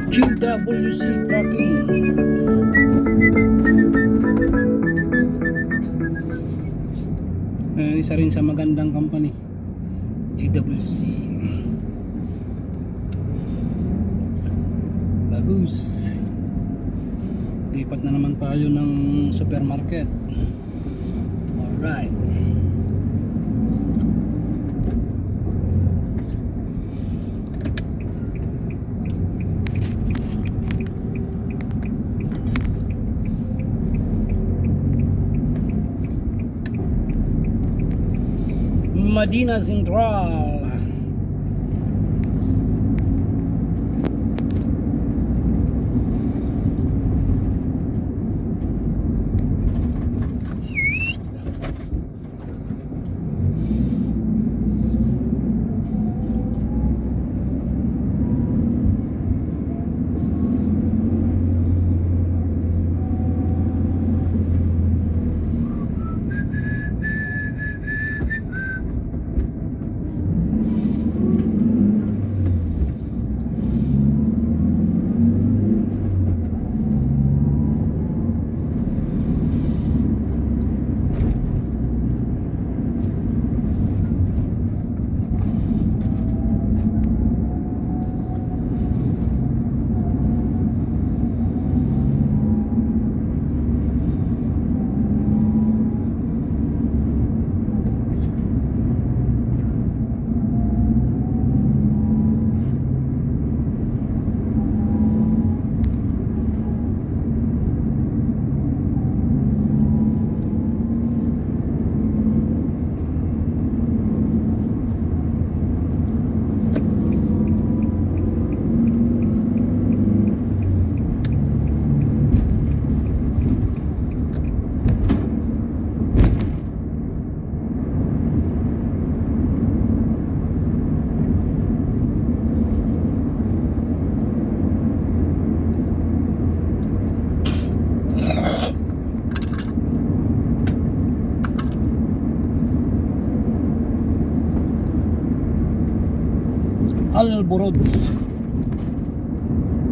GWC Trucking. Isa rin sa magandang company, GWC. Bagus. Lipat na naman tayo ng supermarket. Alright. Medina Central.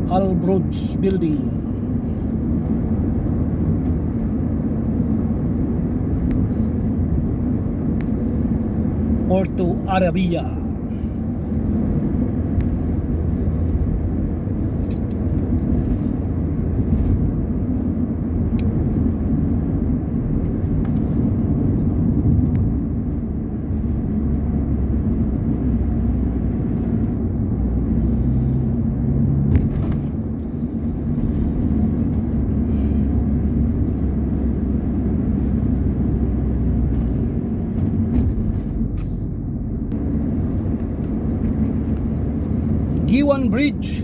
Albroads Building. Porto Arabia. Giwan Bridge.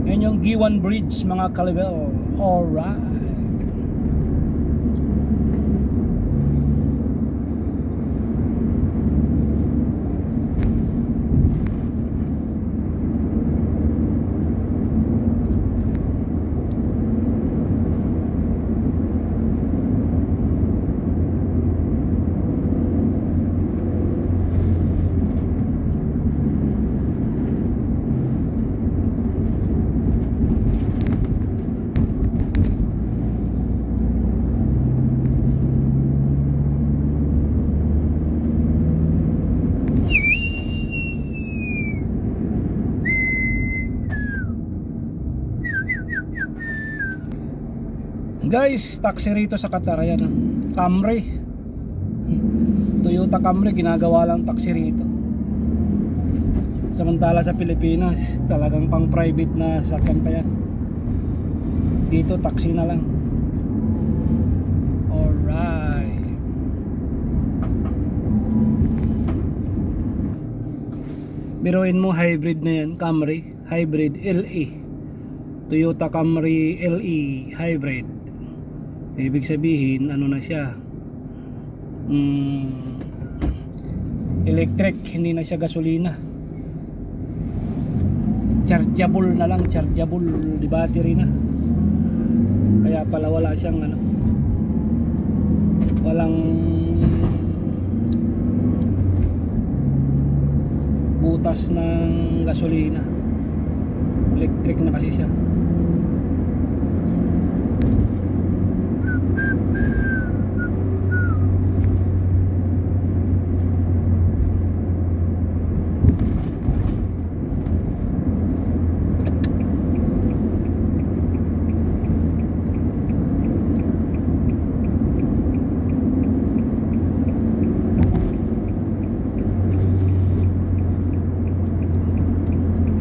Yan yung Giwan Bridge, mga kalibel. Alright. Guys, taxi rito sa Qatar, yan, Camry. Toyota Camry, ginagawa lang taxi rito. Samantala sa Pilipinas, talagang pang private na sasakyan pa yan. Dito taxi na lang. Alright. Biruin mo, hybrid na yan, Camry. Hybrid LE. Toyota Camry LE Hybrid. Ibig sabihin, ano na siya, electric, hindi na siya gasolina. Chargeable na lang, chargeable di battery na. Kaya pala wala siyang walang butas ng gasolina. Electric na kasi siya.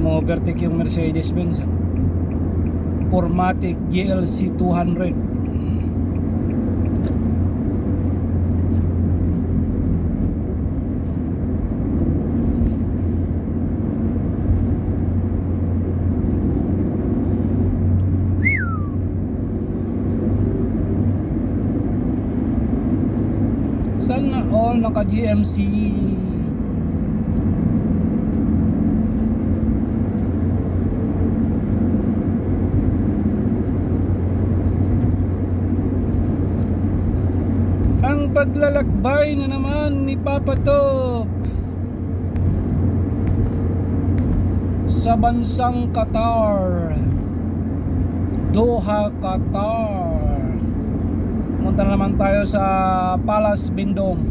Overtake yung Mercedes-Benz 4MATIC GLC 200. Sana all naka GMC. Paglalakbay na naman ni Papa Top sa bansang Qatar, Doha, Qatar. Punta na naman tayo sa Palace Vendome.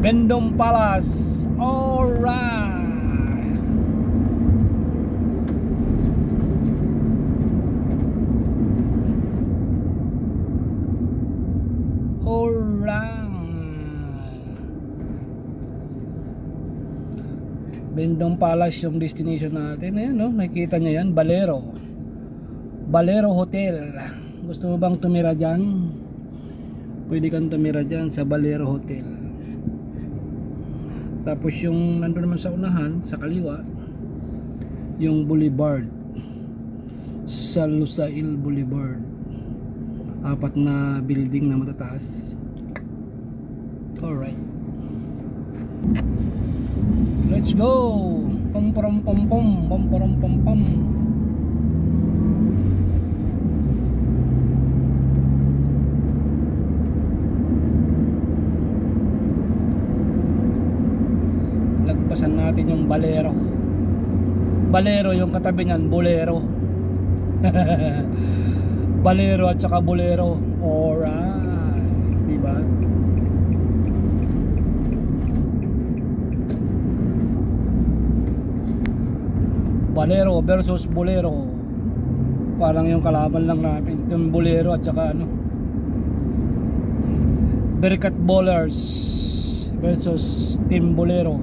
Vendome Palace. Alright. Vendome Palace yung destination natin. Ayan, no? Nakikita nyo yan, Balero Hotel. Gusto mo bang tumira dyan? Pwede kang tumira dyan sa Balero Hotel. Tapos yung nandun naman sa unahan, sa kaliwa, yung Boulevard, sa Lusail Boulevard. 4 na building na matataas. Alright, let's go. Pom pom pom pom pom pom pom pom. Lagpasan natin yung Balero. Balero yung katabi niyan, Bolero. Balero at saka Bolero. Alright, diba? Balero versus Bolero. Parang yung kalaban lang namin, yung Bolero at saka ano, Berkat Bowlers versus Team Bolero.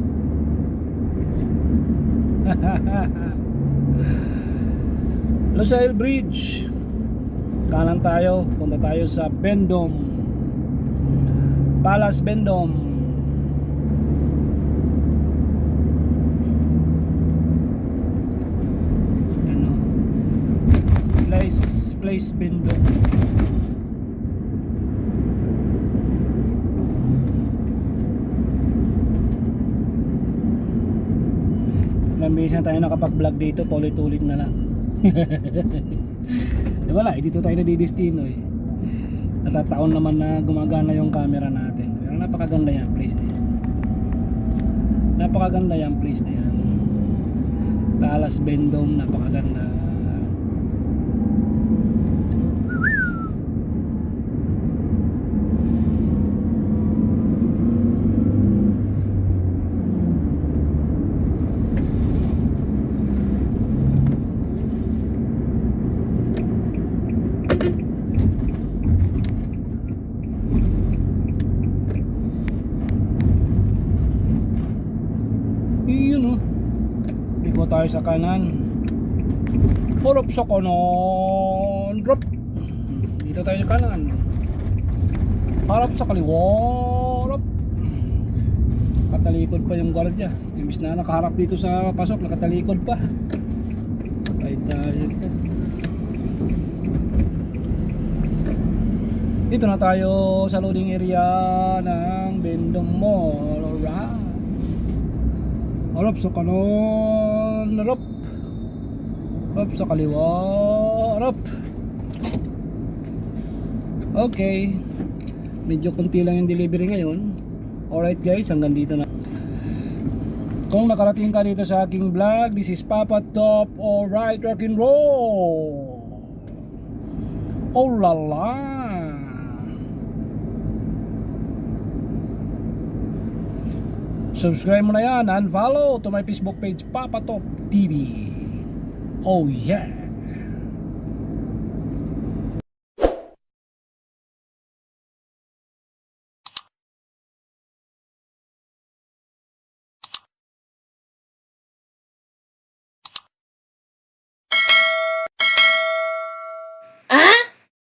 Lusail Bridge. Kanan tayo, punta tayo sa Vendome Palace Vendome. Place Vendome. Ilang beses na tayo nakapag-vlog dito, paulit-ulit na lang. Wala, dito tayo nadidestino eh. Natataon naman na gumagana yung camera natin. Pero napakaganda yan place na yan. Napakaganda yan place na yan. Palace Vendome, napakaganda. Tayo sa kanan, pulop sa kanan, drop. Dito tayo sa kanan, harap sa kaliwa, drop. Nakatalikod pa yung guardia. Imbis na nakaharap dito sa pasok, nakatalikod pa. Tayo tayo. Dito na tayo sa loading area ng Vendome Mall. Alright, harap sa kanan, harap sa kaliwa, harap. Okay, medyo konti lang yung delivery ngayon. Alright guys, hanggang dito na. Kung nakarating ka dito sa aking vlog, this is Papa Top. Alright, rock and roll. Oh la la. Subscribe mo na yan and follow to my Facebook page, Papa Top TV. Oh yeah.